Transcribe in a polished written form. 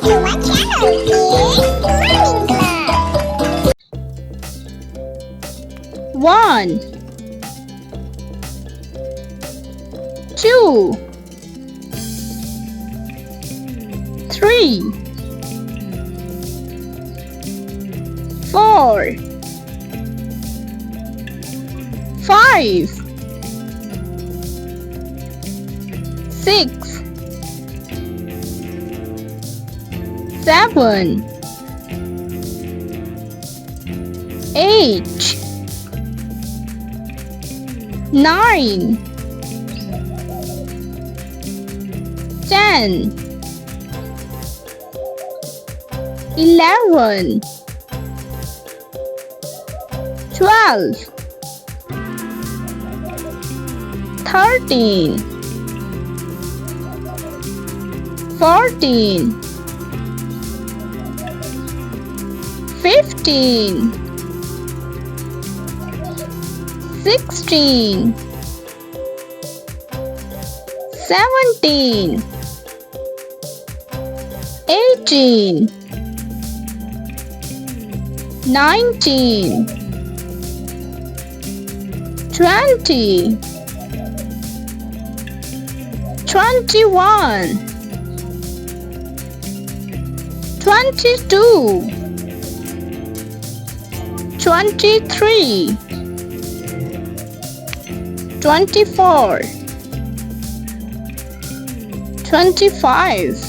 to my channel, Kids Learning Club. 1 2 3 4 5 6 7 8 9 10 11 12 13 14 15 16 17 18 19 20 21 22 23 24 25